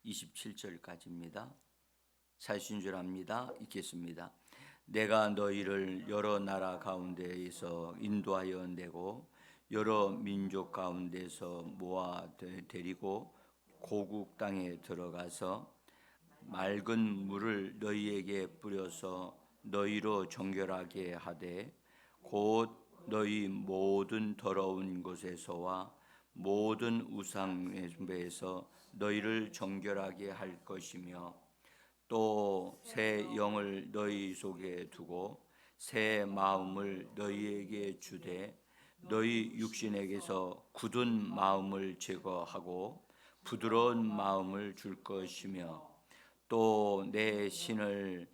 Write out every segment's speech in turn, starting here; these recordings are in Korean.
27절까지입니다. 사신 줄 압니다. 읽겠습니다. 내가 너희를 여러 나라 가운데에서 인도하여 내고 여러 민족 가운데서 모아 데리고 고국 땅에 들어가서 맑은 물을 너희에게 뿌려서 너희로 정결하게 하되 곧 너희 모든 더러운 곳에서와 모든 우상에서 너희를 정결하게 할 것이며 또 새 영을 너희 속에 두고 새 마음을 너희에게 주되 너희 육신에게서 굳은 마음을 제거하고 부드러운 마음을 줄 것이며 또 내 신을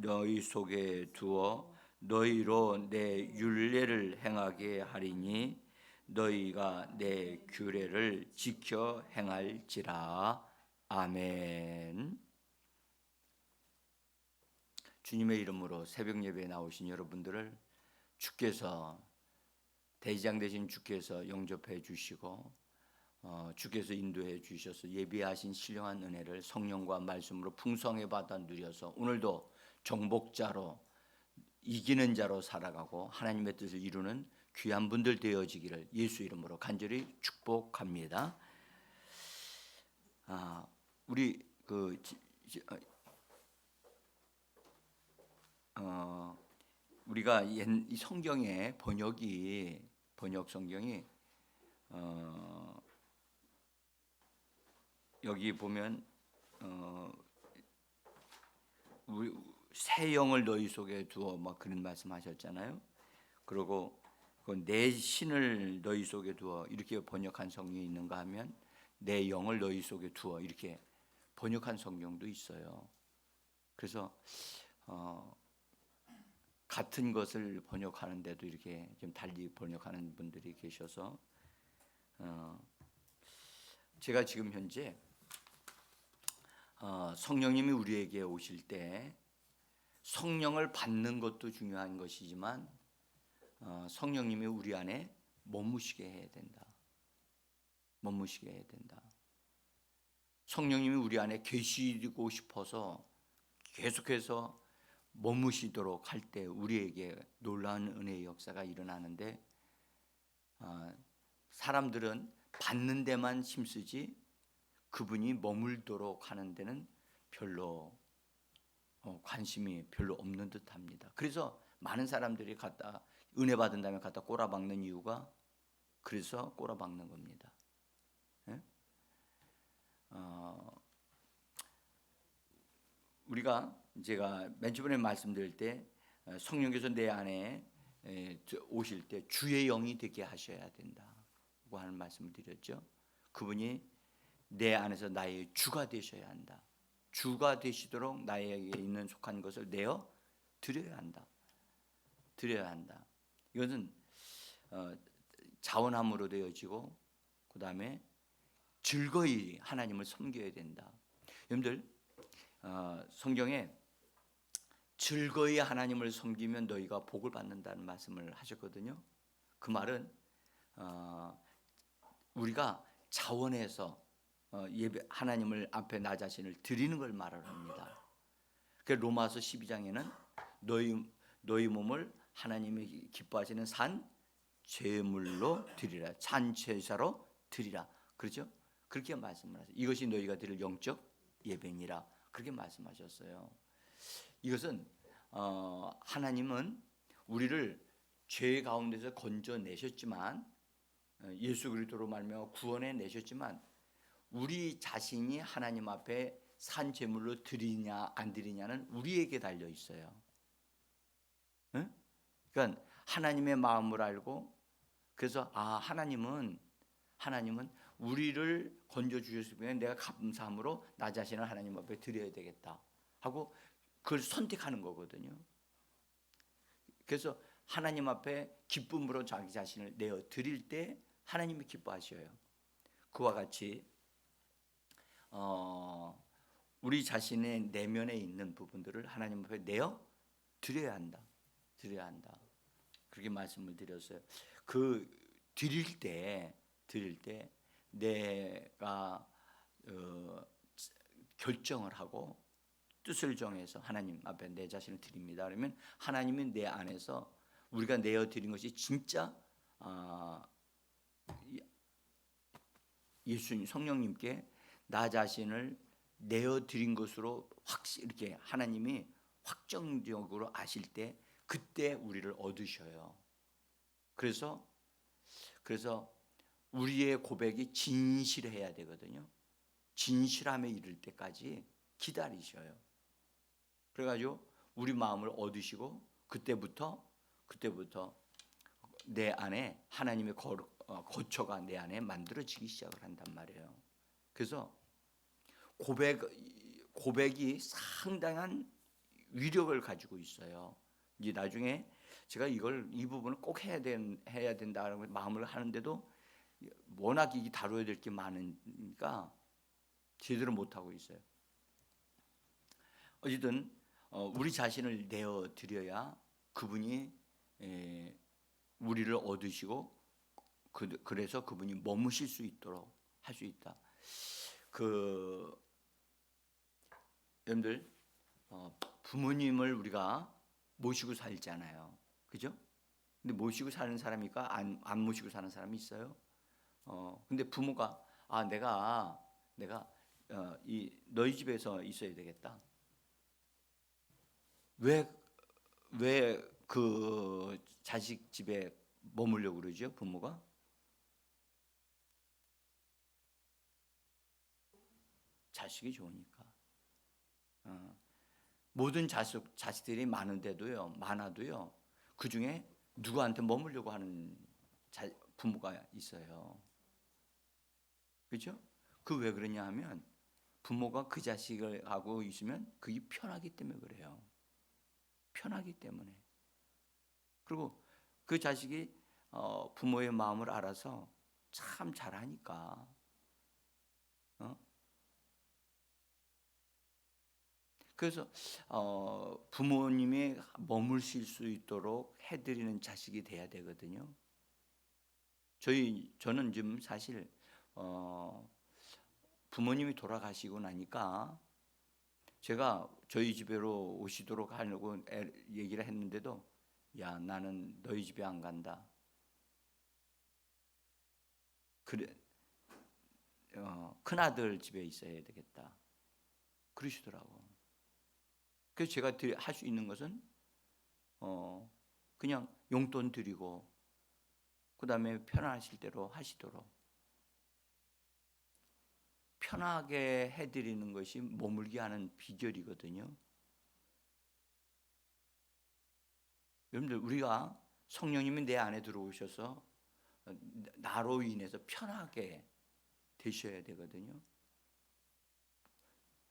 너희 속에 두어 너희로 내 율례를 행하게 하리니 너희가 내 규례를 지켜 행할지라. 아멘. 주님의 이름으로 새벽 예배에 나오신 여러분들을 주께서 대지장 되신 주께서 영접해 주시고 주께서 인도해 주셔서 예비하신 신령한 은혜를 성령과 말씀으로 풍성히 받아 누려서 오늘도 정복자로 이기는 자로 살아가고 하나님의 뜻을 이루는 귀한 분들 되어지기를 예수 이름으로 간절히 축복합니다. 우리 우리가 이 성경의 번역 성경이 여기 보면 우리 새 영을 너희 속에 두어 막 그런 말씀하셨잖아요. 그리고 내 신을 너희 속에 두어 이렇게 번역한 성경이 있는가 하면 내 영을 너희 속에 두어 이렇게 번역한 성경도 있어요. 그래서 같은 것을 번역하는데도 이렇게 좀 달리 번역하는 분들이 계셔서 제가 지금 현재 성령님이 우리에게 오실 때 성령을 받는 것도 중요한 것이지만 성령님이 우리 안에 머무시게 해야 된다. 머무시게 해야 된다. 성령님이 우리 안에 계시고 싶어서 계속해서 머무시도록 할 때 우리에게 놀라운 은혜의 역사가 일어나는데 사람들은 받는 데만 힘쓰지 그분이 머물도록 하는 데는 별로 관심이 별로 없는 듯합니다. 그래서 많은 사람들이 갖다 은혜 받은 다음에 갖다 꼬라박는 이유가 그래서 꼬라박는 겁니다. 예? 우리가 제가 맨 처음에 말씀드릴 때 성령께서 내 안에 오실 때 주의 영이 되게 하셔야 된다고 하는 말씀을 드렸죠. 그분이 내 안에서 나의 주가 되셔야 한다. 주가 되시도록 나에게 있는 속한 것을 내어 드려야 한다. 드려야 한다. 이것은 자원함으로 되어지고 그 다음에 즐거이 하나님을 섬겨야 된다. 여러분들 성경에 즐거이 하나님을 섬기면 너희가 복을 받는다는 말씀을 하셨거든요. 그 말은 우리가 자원해서 예배 하나님을 앞에 나 자신을 드리는 걸 말합니다. 그 로마서 12장에는 너희 몸을 하나님이 기뻐하시는 산 제물로 드리라. 산 제사로 드리라. 그렇죠? 그렇게 말씀을 하세요. 이것이 너희가 드릴 영적 예배니라. 그렇게 말씀하셨어요. 이것은 하나님은 우리를 죄 가운데서 건져내셨지만 예수 그리스도로 말미암아 구원해 내셨지만 우리 자신이 하나님 앞에 산 제물로 드리냐 안 드리냐는 우리에게 달려 있어요. 응? 그러니까 하나님의 마음을 알고 그래서 하나님은 우리를 건져 주셨을 뿐에 내가 감사함으로 나 자신을 하나님 앞에 드려야 되겠다 하고 그걸 선택하는 거거든요. 그래서 하나님 앞에 기쁨으로 자기 자신을 내어 드릴 때 하나님이 기뻐하셔요. 그와 같이 우리 자신의 내면에 있는 부분들을 하나님 앞에 내어 드려야 한다. 드려야 한다. 그렇게 말씀을 드렸어요. 그 드릴 때 내가 결정을 하고 뜻을 정해서 하나님 앞에 내 자신을 드립니다. 그러면 하나님이 내 안에서 우리가 내어 드린 것이 진짜 예수님 성령님께 나 자신을 내어 드린 것으로 확실히 이렇게 하나님이 확정적으로 아실 때 그때 우리를 얻으셔요. 그래서 우리의 고백이 진실해야 되거든요. 진실함에 이를 때까지 기다리셔요. 그래가지고 우리 마음을 얻으시고 그때부터 내 안에 하나님의 거처가 내 안에 만들어지기 시작을 한단 말이에요. 그래서 고백이 상당한 위력을 가지고 있어요. 이제 나중에 제가 이 부분을 꼭 해야 된다는 마음을 하는데도 워낙 이 다뤄야 될 게 많으니까 제대로 못 하고 있어요. 어쨌든 우리 자신을 내어 드려야 그분이 우리를 얻으시고 그래서 그분이 머무실 수 있도록 할 수 있다. 여러분들 부모님을 우리가 모시고 살잖아요, 그죠? 근데 모시고 사는 사람이니까 안 모시고 사는 사람이 있어요. 근데 부모가 내가 너희 집에서 있어야 되겠다. 왜 그 자식 집에 머물려고 그러죠, 부모가? 자식이 좋으니까. 모든 자식들이 많아도요. 그 중에 누구한테 머물려고 하는 부모가 있어요. 그렇죠? 그 왜 그러냐 하면 부모가 그 자식을 하고 있으면 그게 편하기 때문에 그래요. 편하기 때문에. 그리고 그 자식이 부모의 마음을 알아서 참 잘하니까. 그래서 부모님이 머물실 수 있도록 해드리는 자식이 돼야 되거든요. 저는 지금 사실 부모님이 돌아가시고 나니까 제가 저희 집으로 오시도록 하려고 얘기를 했는데도 야, 나는 너희 집에 안 간다. 그래, 큰아들 집에 있어야 되겠다. 그러시더라고. 그래서 제가 할 수 있는 것은 그냥 용돈 드리고 그 다음에 편하실 대로 하시도록 편하게 해드리는 것이 머물게 하는 비결이거든요. 여러분들 우리가 성령님이 내 안에 들어오셔서 나로 인해서 편하게 되셔야 되거든요.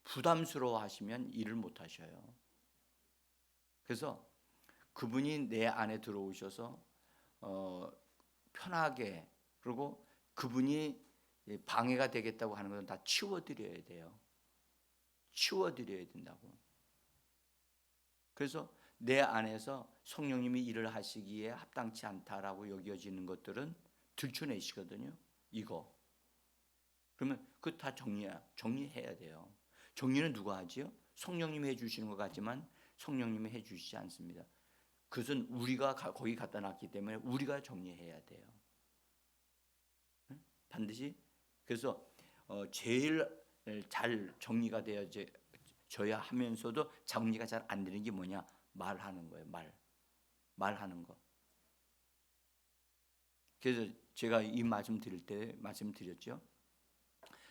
부담스러워 하시면 일을 못 하셔요. 그래서 그분이 내 안에 들어오셔서 편하게, 그리고 그분이 방해가 되겠다고 하는 것은 다 치워드려야 돼요. 치워드려야 된다고. 그래서 내 안에서 성령님이 일을 하시기에 합당치 않다라고 여겨지는 것들은 들춰내시거든요. 이거. 그러면 그거 다 정리해야 돼요. 정리는 누가 하지요? 성령님이 해주시는 것 같지만 성령님이 해주시지 않습니다. 그것은 우리가 거기 갖다 놨기 때문에 우리가 정리해야 돼요. 반드시. 그래서 제일 잘 정리가 되어져야 하면서도 정리가 잘 안 되는 게 뭐냐? 말하는 거예요. 말하는 거. 그래서 제가 이 말씀 드릴 때 말씀드렸죠.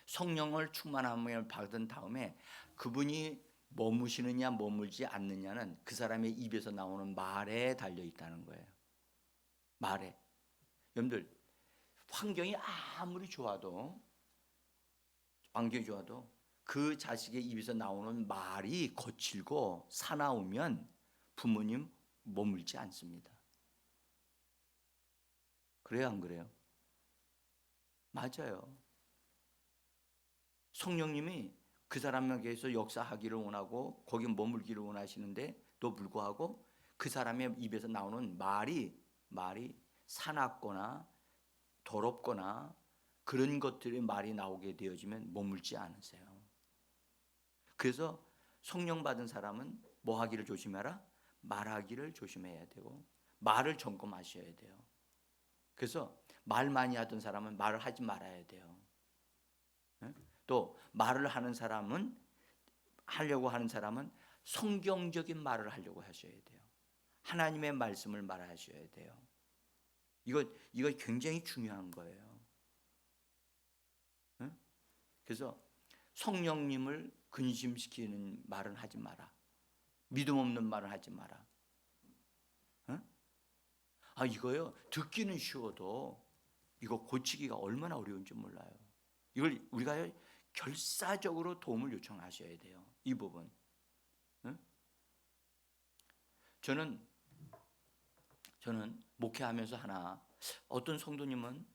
성령을 충만함을 받은 다음에 그분이 머무시느냐 머물지 않느냐는 그 사람의 입에서 나오는 말에 달려 있다는 거예요. 말에. 여러분들 환경이 아무리 좋아도 그 자식의 입에서 나오는 말이 거칠고 사나우면 부모님 머물지 않습니다. 그래요, 안 그래요? 맞아요. 성령님이 그 사람에게서 역사하기를 원하고 거기 머물기를 원하시는데 또 불구하고 그 사람의 입에서 나오는 말이 사납거나 더럽거나 그런 것들이 말이 나오게 되어지면 머물지 않으세요. 그래서 성령 받은 사람은 뭐 하기를 조심해라? 말하기를 조심해야 되고 말을 점검하셔야 돼요. 그래서 말 많이 하던 사람은 말을 하지 말아야 돼요. 또 말을 하는 사람은 하려고 하는 사람은 성경적인 말을 하려고 하셔야 돼요. 하나님의 말씀을 말하셔야 돼요. 이거 굉장히 중요한 거예요. 그래서 성령님을 근심시키는 말은 하지 마라. 믿음 없는 말을 하지 마라. 이거요. 듣기는 쉬워도 이거 고치기가 얼마나 어려운지 몰라요. 이걸 우리가 결사적으로 도움을 요청하셔야 돼요. 이 부분. 저는 목회하면서 하나 어떤 성도님은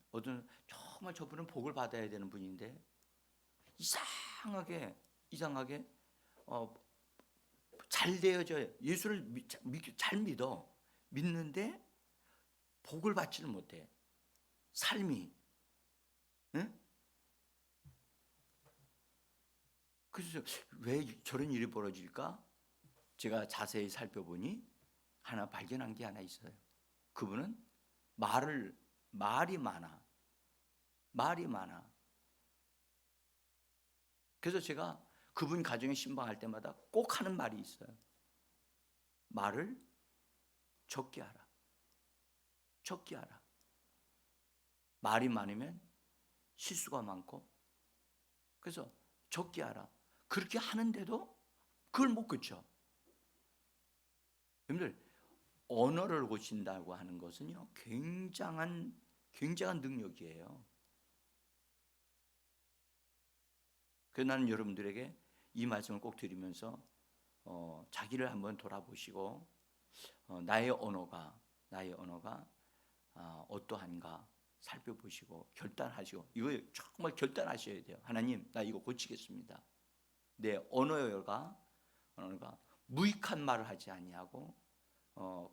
정말 저분은 복을 받아야 되는 분인데 이상하게 잘 되어져요. 예수를 잘 믿는데 복을 받지를 못해. 삶이. 그래서 왜 저런 일이 벌어질까? 제가 자세히 살펴보니 하나 발견한 게 하나 있어요. 그분은 말이 많아. 그래서 제가 그분 가정에 신방할 때마다 꼭 하는 말이 있어요. 말을 적게 하라. 말이 많으면 실수가 많고, 그래서 적게 하라. 그렇게 하는데도 그걸 못 고쳐. 여러분들, 언어를 고친다고 하는 것은요, 굉장한 능력이에요. 그래서 나는 여러분들에게 이 말씀을 꼭 드리면서 자기를 한번 돌아보시고 나의 언어가 어떠한가 살펴보시고 결단하시고, 이거 정말 결단하셔야 돼요. 하나님, 나 이거 고치겠습니다. 내 언어가 무익한 말을 하지 아니하고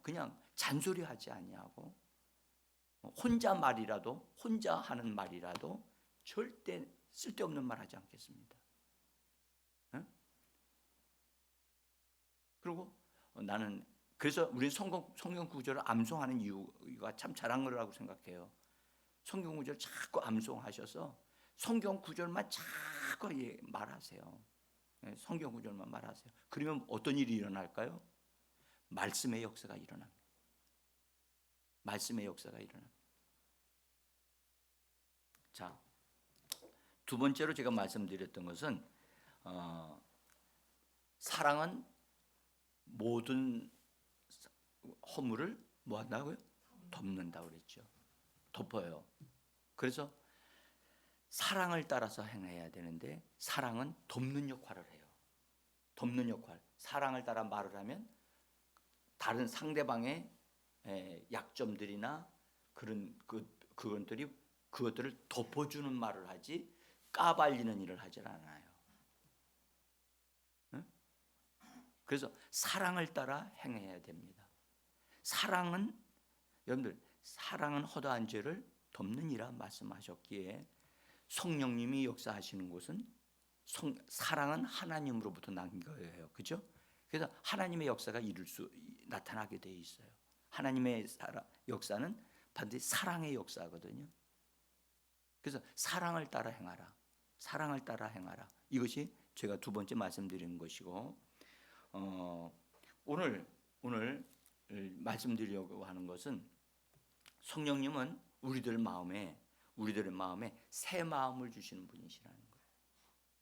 그냥 잔소리하지 아니하고 혼자 하는 말이라도 절대 쓸데없는 말 하지 않겠습니다. 그리고 나는 그래서 우리 성경 구절을 암송하는 이유가 참 잘한 거라고 생각해요. 성경 구절 자꾸 암송하셔서 성경 구절만 자꾸 말하세요. 성경 구절만 말하세요. 그러면 어떤 일이 일어날까요? 말씀의 역사가 일어납니다. 자, 두 번째로 제가 말씀드렸던 것은 사랑은 모든 허물을 뭐 한다고요? 덮는다고 그랬죠. 덮어요. 그래서 사랑을 따라서 행해야 되는데 사랑은 덮는 역할을 해요. 덮는 역할. 사랑을 따라 말을 하면 다른 상대방의 약점들이나 그것들을 덮어주는 말을 하지 까발리는 일을 하질 않아요. 그래서 사랑을 따라 행해야 됩니다. 여러분들, 사랑은 허다한 죄를 덮느니라 말씀하셨기에 성령님이 역사하시는 곳은 사랑은 하나님으로부터 난 거예요. 그죠? 그래서 하나님의 역사가 나타나게 돼 있어요. 하나님의 역사는 반드시 사랑의 역사거든요. 그래서 사랑을 따라 행하라. 이것이 제가 두 번째 말씀드리는 것이고, 오늘 말씀드리려고 하는 것은 성령님은 우리들의 마음에 새 마음을 주시는 분이시라는 거예요.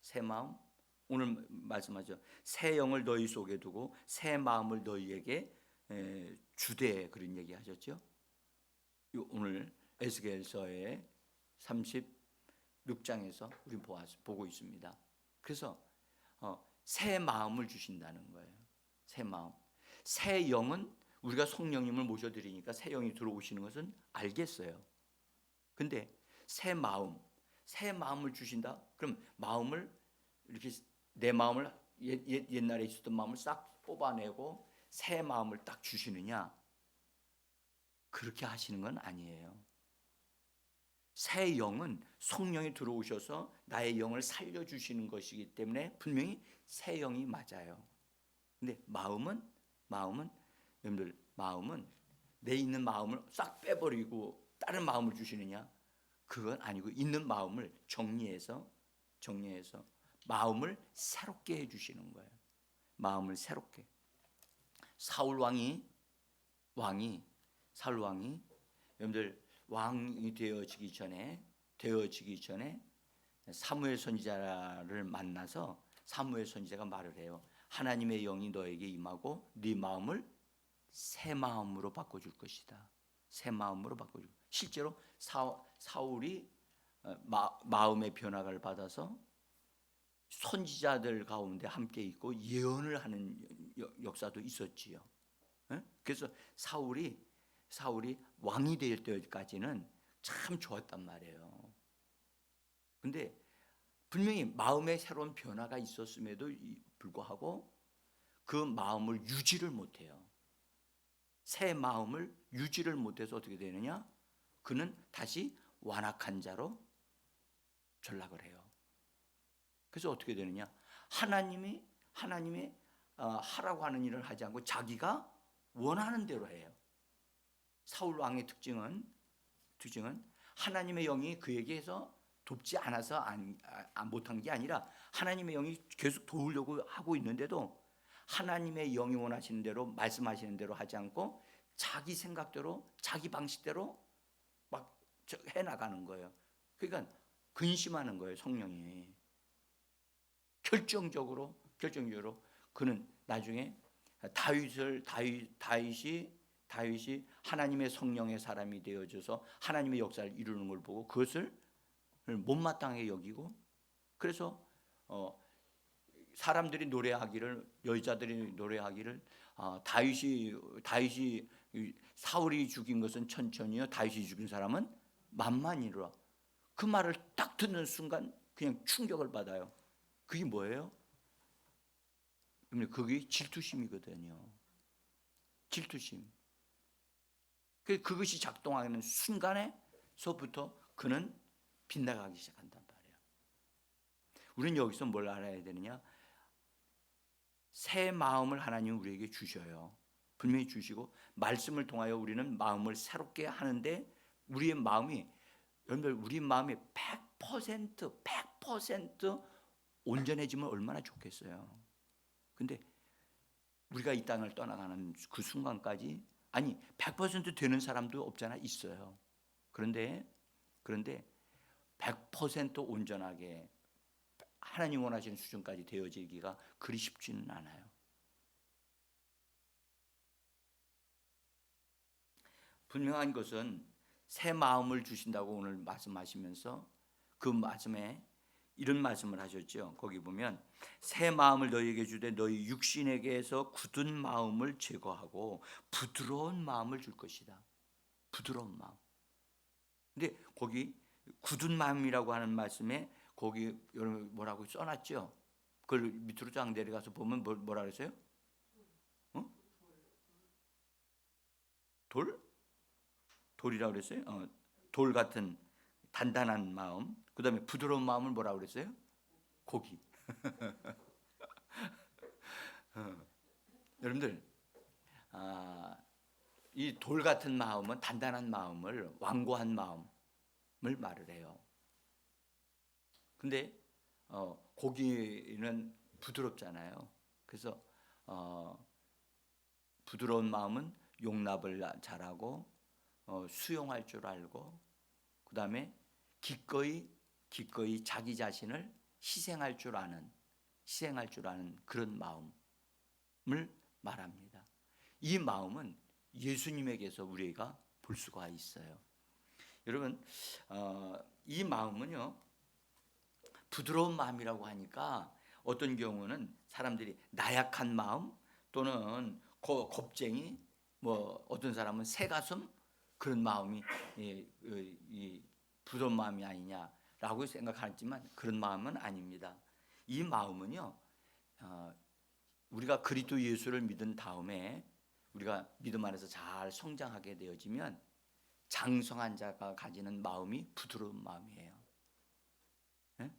새 마음. 오늘 말씀하죠. 새 영을 너희 속에 두고 새 마음을 너희에게 주되, 그런 얘기 하셨죠. 오늘 에스겔서의 36장에서 우리 보고 있습니다. 그래서 새 마음을 주신다는 거예요. 새 마음. 새 영은 우리가 성령님을 모셔드리니까 새 영이 들어오시는 것은 알겠어요. 근데 새 마음을 주신다? 그럼 마음을 이렇게 내 마음을 옛날에 있었던 마음을 싹 뽑아내고 새 마음을 딱 주시느냐? 그렇게 하시는 건 아니에요. 새 영은 성령이 들어오셔서 나의 영을 살려주시는 것이기 때문에 분명히 새 영이 맞아요. 근데 마음은 여러분들 마음은 내 있는 마음을 싹 빼버리고 다른 마음을 주시느냐? 그건 아니고 있는 마음을 정리해서 마음을 새롭게 해주시는 거예요. 마음을 새롭게. 사울 왕이 여러분들 왕이 되어지기 전에 사무엘 선지자를 만나서 사무엘 선지자가 말을 해요. 하나님의 영이 너에게 임하고 네 마음을 새 마음으로 바꿔줄 것이다. 새 마음으로 바꿔줄. 실제로 사울이 마음의 변화를 받아서 선지자들 가운데 함께 있고 예언을 하는 역사도 있었지요. 그래서 사울이 왕이 될 때까지는 참 좋았단 말이에요. 근데 분명히 마음의 새로운 변화가 있었음에도 불구하고 그 마음을 유지를 못해요. 새 마음을 유지를 못해서 어떻게 되느냐? 그는 다시 완악한 자로 전락을 해요. 그래서 어떻게 되느냐? 하나님의 하라고 하는 일을 하지 않고 자기가 원하는 대로 해요. 사울 왕의 특징은 하나님의 영이 그에게서 돕지 않아서 못한 게 아니라 하나님의 영이 계속 도우려고 하고 있는데도 하나님의 영이 원하시는 대로 말씀하시는 대로 하지 않고 자기 생각대로 자기 방식대로 막 해나가는 거예요. 그러니까 근심하는 거예요. 성령이 결정적으로 그는 나중에 다윗이 하나님의 성령의 사람이 되어져서 하나님의 역사를 이루는 걸 보고 그것을 못마땅하게 여기고, 그래서 사람들이 노래하기를, 여자들이 노래하기를 다윗이 사울이 죽인 것은 천천히요 다윗이 죽인 사람은 만만이라. 그 말을 딱 듣는 순간 그냥 충격을 받아요. 그게 뭐예요? 그게 질투심이거든요. 질투심. 그것이 작동하는 순간에서부터 그는 빗나가기 시작한단 말이에요. 우리는 여기서 뭘 알아야 되느냐? 새 마음을 하나님은 우리에게 주셔요. 분명히 주시고 말씀을 통하여 우리는 마음을 새롭게 하는데 우리 마음이 100% 온전해지면 얼마나 좋겠어요. 근데 우리가 이 땅을 떠나가는 그 순간까지 100% 되는 사람도 없잖아. 있어요. 그런데 100% 온전하게 하나님 원하시는 수준까지 되어지기가 그리 쉽지는 않아요. 분명한 것은 새 마음을 주신다고 오늘 말씀하시면서 그 말씀에 이런 말씀을 하셨죠. 거기 보면 새 마음을 너희에게 주되 너희 육신에게서 굳은 마음을 제거하고 부드러운 마음을 줄 것이다. 부드러운 마음. 근데 거기 굳은 마음이라고 하는 말씀에 거기 여러분 뭐라고 써놨죠? 그걸 밑으로 쫙 내려가서 보면 뭐라 그랬어요? 돌이라고 그랬어요? 돌 같은 단단한 마음. 그 다음에 부드러운 마음을 뭐라고 그랬어요? 고기. 여러분들 이 돌 같은 마음은 단단한 마음을, 완고한 마음을 말을 해요. 근데 고기는 부드럽잖아요. 그래서 부드러운 마음은 용납을 잘하고 수용할 줄 알고, 그 다음에 기꺼이 자기 자신을 희생할 줄 아는 그런 마음을 말합니다. 이 마음은 예수님에게서 우리가 볼 수가 있어요. 여러분, 이 마음은요 부드러운 마음이라고 하니까 어떤 경우는 사람들이 나약한 마음 또는 겁쟁이, 어떤 사람은 새가슴, 그런 마음이 이 부드러운 마음이 아니냐라고 생각하지만 그런 마음은 아닙니다. 이 마음은요 우리가 그리스도 예수를 믿은 다음에 우리가 믿음 안에서 잘 성장하게 되어지면 장성한 자가 가지는 마음이 부드러운 마음이에요. 예?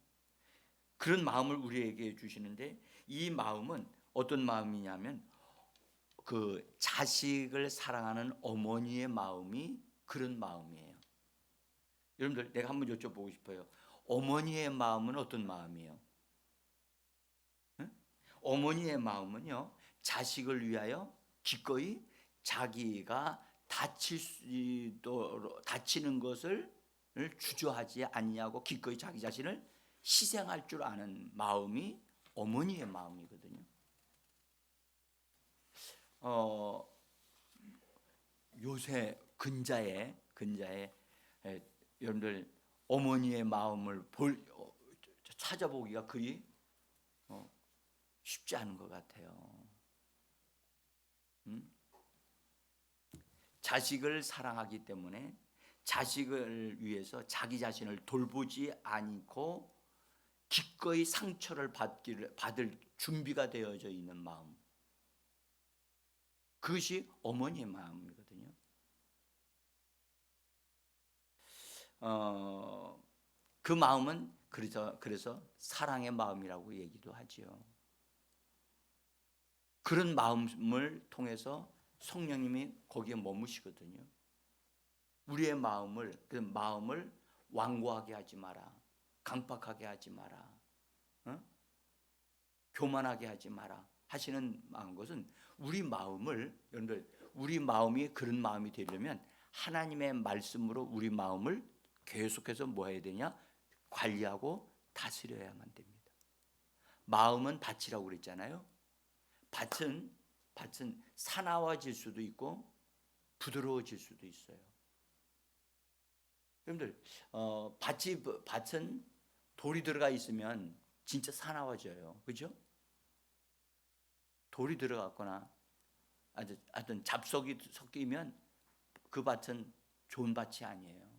그런 마음을 우리에게 주시는데, 이 마음은 어떤 마음이냐면 그 자식을 사랑하는 어머니의 마음이 그런 마음이에요. 여러분들, 내가 한번 여쭤보고 싶어요. 어머니의 마음은 어떤 마음이에요? 예? 어머니의 마음은요, 자식을 위하여 기꺼이 자기가 다치는 것을 주저하지 아니하고 기꺼이 자기 자신을 희생할 줄 아는 마음이 어머니의 마음이거든요. 요새 근자에 여러분들 어머니의 마음을 찾아보기가 그리 쉽지 않은 것 같아요. 자식을 사랑하기 때문에 자식을 위해서 자기 자신을 돌보지 않고 기꺼이 상처를 받을 준비가 되어져 있는 마음, 그것이 어머니의 마음이거든요. 그 마음은 그래서 사랑의 마음이라고 얘기도 하지요. 그런 마음을 통해서 성령님이 거기에 머무시거든요. 우리의 그 마음을 완고하게 하지 마라, 강팍하게 하지 마라, 교만하게 하지 마라 하시는 것은 우리 마음을, 여러분들, 우리 마음이 그런 마음이 되려면 하나님의 말씀으로 우리 마음을 계속해서 뭐 해야 되냐? 관리하고 다스려야만 됩니다. 마음은 밭이라고 그랬잖아요. 밭은 사나워질 수도 있고 부드러워질 수도 있어요. 여러분들, 밭은 돌이 들어가 있으면 진짜 사나워져요. 그죠? 돌이 들어갔거나 하여튼 잡석이 섞이면 그 밭은 좋은 밭이 아니에요.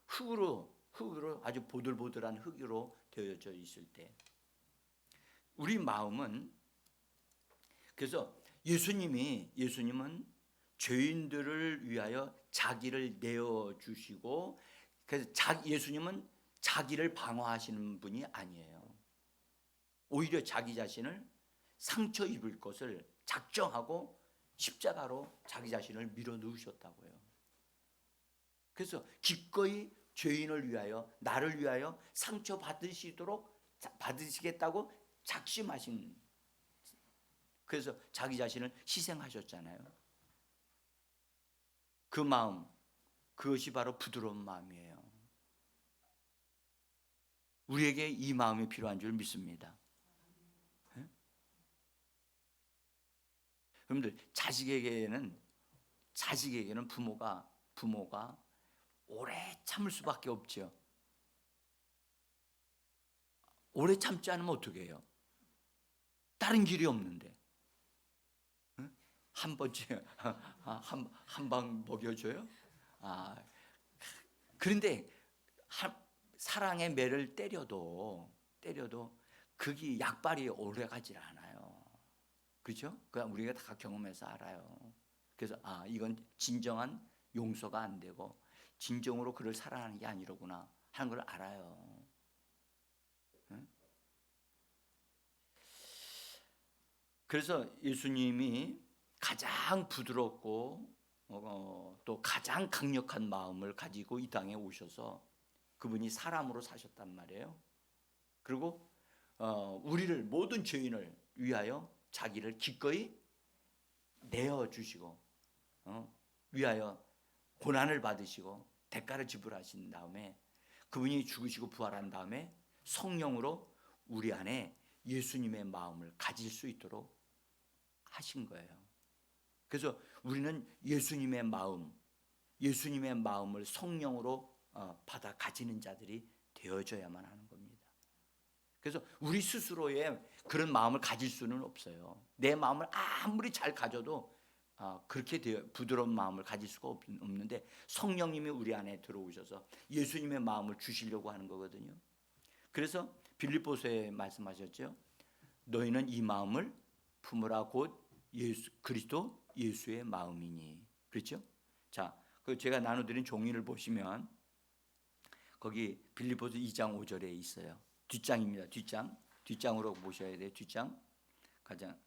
흙으로 아주 보들보들한 흙으로 되어져 있을 때, 우리 마음은, 그래서 예수님은 죄인들을 위하여 자기를 내어 주시고, 그래서 예수님은 자기를 방어하시는 분이 아니에요. 오히려 자기 자신을 상처 입을 것을 작정하고 십자가로 자기 자신을 밀어 넣으셨다고요. 그래서 기꺼이 죄인을 위하여, 나를 위하여 상처 받으시겠다고 작심하신, 그래서 자기 자신을 희생하셨잖아요. 그 마음, 그것이 바로 부드러운 마음이에요. 우리에게 이 마음이 필요한 줄 믿습니다. 네? 여러분들, 자식에게는 부모가 오래 참을 수밖에 없죠. 오래 참지 않으면 어떻게 해요? 다른 길이 없는데. 한 번째 한 방 먹여줘요. 그런데 사랑의 매를 때려도 그게 약발이 오래 가질 않아요. 그렇죠? 그냥 우리가 다 경험해서 알아요. 그래서 이건 진정한 용서가 안 되고 진정으로 그를 사랑하는 게 아니로구나 하는 걸 알아요. 그래서 예수님이 가장 부드럽고 또 가장 강력한 마음을 가지고 이 땅에 오셔서 그분이 사람으로 사셨단 말이에요. 그리고 우리를, 모든 죄인을 위하여 자기를 기꺼이 내어주시고 위하여 고난을 받으시고 대가를 지불하신 다음에 그분이 죽으시고 부활한 다음에 성령으로 우리 안에 예수님의 마음을 가질 수 있도록 하신 거예요. 그래서 우리는 예수님의 마음을 성령으로 받아 가지는 자들이 되어져야만 하는 겁니다. 그래서 우리 스스로의 그런 마음을 가질 수는 없어요. 내 마음을 아무리 잘 가져도 그렇게 부드러운 마음을 가질 수가 없는데, 성령님이 우리 안에 들어오셔서 예수님의 마음을 주시려고 하는 거거든요. 그래서 빌립보서에 말씀하셨죠. 너희는 이 마음을 품으라, 곧 그리스도 예수의 마음이니. 그렇죠? 자, 그 제가 나눠드린 종이를 보시면 거기 빌립보서 2장 5절에 있어요. 뒷장입니다. 뒷장으로 보셔야 돼요. 뒷장 가장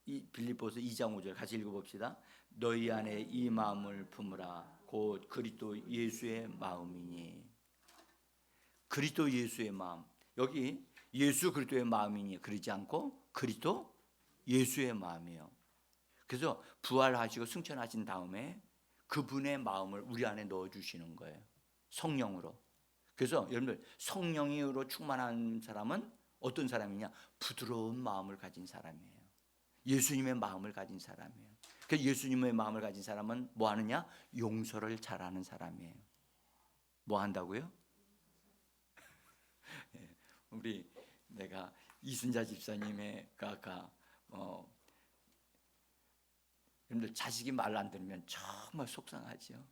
이 빌립보서 2장 5절 같이 읽어봅시다. 너희 안에 이 마음을 품으라. 곧 그리스도 예수의 마음이니. 그리스도 예수의 마음. 여기 예수 그리스도의 마음이니 그러지 않고 그리스도 예수의 마음이에요. 그래서 부활하시고 승천하신 다음에 그분의 마음을 우리 안에 넣어주시는 거예요. 성령으로. 그래서 여러분들 성령으로 충만한 사람은 어떤 사람이냐? 부드러운 마음을 가진 사람이에요. 예수님의 마음을 가진 사람이에요. 그래서 예수님의 마음을 가진 사람은 뭐 하느냐? 용서를 잘하는 사람이에요. 뭐 한다고요? 우리 내가 이순자 집사님의 아까 여러분들 자식이 말 안 들으면 정말 속상하죠.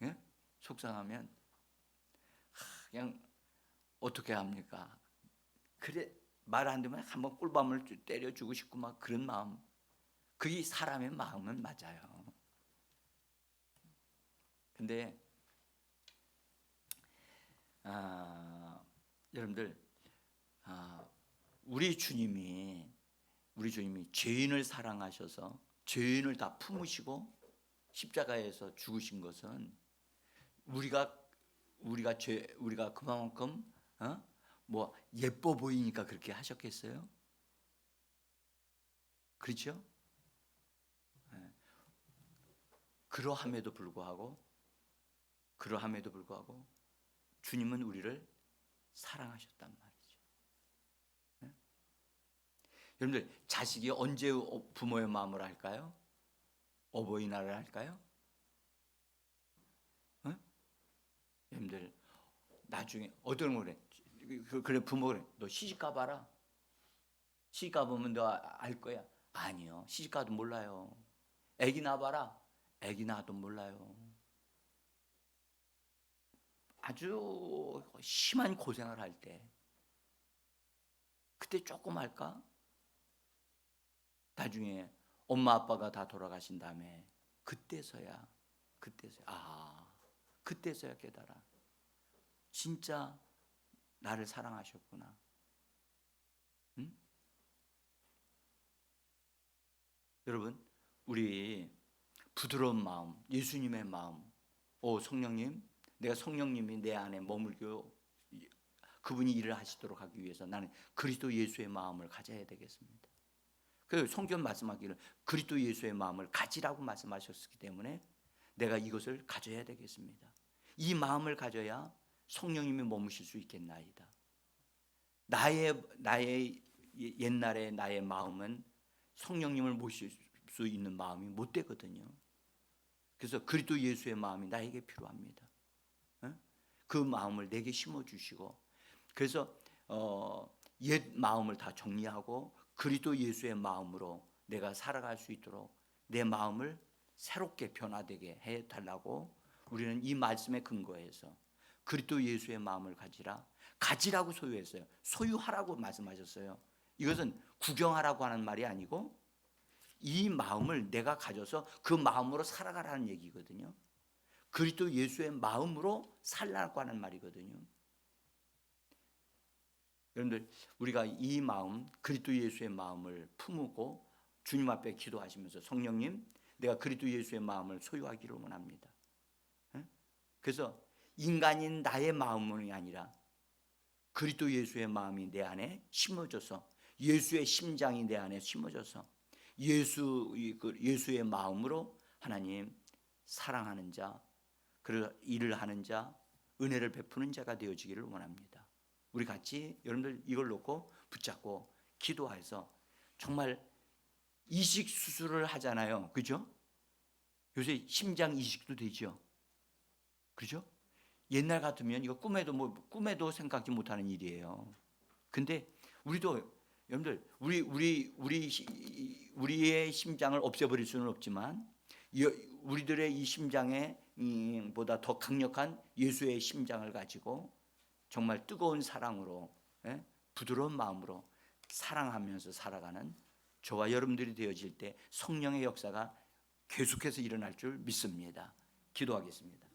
예? 속상하면 그냥 어떻게 합니까? 그래 말 안 들으면 한번 꿀밤을 때려주고 싶고 막 그런 마음. 그게 사람의 마음은 맞아요. 근데 여러분들 우리 주님이 죄인을 사랑하셔서 죄인을 다 품으시고 십자가에서 죽으신 것은 우리가 그만큼 뭐 예뻐 보이니까 그렇게 하셨겠어요? 그렇죠? 그러함에도 불구하고 주님은 우리를 사랑하셨단 말이죠. 네? 여러분들 자식이 언제 부모의 마음을 알까요? 어버이날을 알까요? 네? 여러분들 나중에 어떤 거래? 그래 부모가 그래. 너 시집 가봐라. 시집 가보면 너 알 거야. 아니요. 시집 가도 몰라요. 애기 낳아봐라. 애기 낳아도 몰라요. 아주 심한 고생을 할 때 그때 조금 할까? 나중에 엄마 아빠가 다 돌아가신 다음에 그때서야 깨달아. 진짜 나를 사랑하셨구나. 응? 여러분 우리 부드러운 마음, 예수님의 마음. 성령님, 내가 성령님이 내 안에 머물고 그분이 일을 하시도록 하기 위해서 나는 그리스도 예수의 마음을 가져야 되겠습니다. 그래서 성경 말씀하기를 그리스도 예수의 마음을 가지라고 말씀하셨기 때문에 내가 이것을 가져야 되겠습니다. 이 마음을 가져야 성령님이 머무실 수 있겠나이다. 나의 옛날에 나의 마음은 성령님을 모실 수 있는 마음이 못 되거든요. 그래서 그리스도 예수의 마음이 나에게 필요합니다. 그 마음을 내게 심어주시고 그래서 옛 마음을 다 정리하고 그리스도 예수의 마음으로 내가 살아갈 수 있도록 내 마음을 새롭게 변화되게 해달라고 우리는 이 말씀에 근거해서 그리스도 예수의 마음을 가지라고 소유했어요. 소유하라고 말씀하셨어요. 이것은 구경하라고 하는 말이 아니고 이 마음을 내가 가져서 그 마음으로 살아가라는 얘기거든요. 그리스도 예수의 마음으로 살라고 하는 말이거든요. 여러분들 우리가 이 마음 그리스도 예수의 마음을 품고 주님 앞에 기도하시면서 성령님 내가 그리스도 예수의 마음을 소유하기를 원합니다. 그래서 인간인 나의 마음이 아니라 그리스도 예수의 마음이 내 안에 심어져서 예수의 심장이 내 안에 심어져서 예수의 마음으로 하나님 사랑하는 자 그리고 일을 하는 자 은혜를 베푸는 자가 되어지기를 원합니다. 우리 같이 여러분들 이걸 놓고 붙잡고 기도해서 정말 이식 수술을 하잖아요. 그죠? 요새 심장 이식도 되죠. 그죠? 옛날 같으면 이거 꿈에도 생각지 못하는 일이에요. 근데 우리도 여러분들 우리의 심장을 없애버릴 수는 없지만 우리들의 이 심장에 보다 더 강력한 예수의 심장을 가지고 정말 뜨거운 사랑으로 부드러운 마음으로 사랑하면서 살아가는 저와 여러분들이 되어질 때 성령의 역사가 계속해서 일어날 줄 믿습니다. 기도하겠습니다.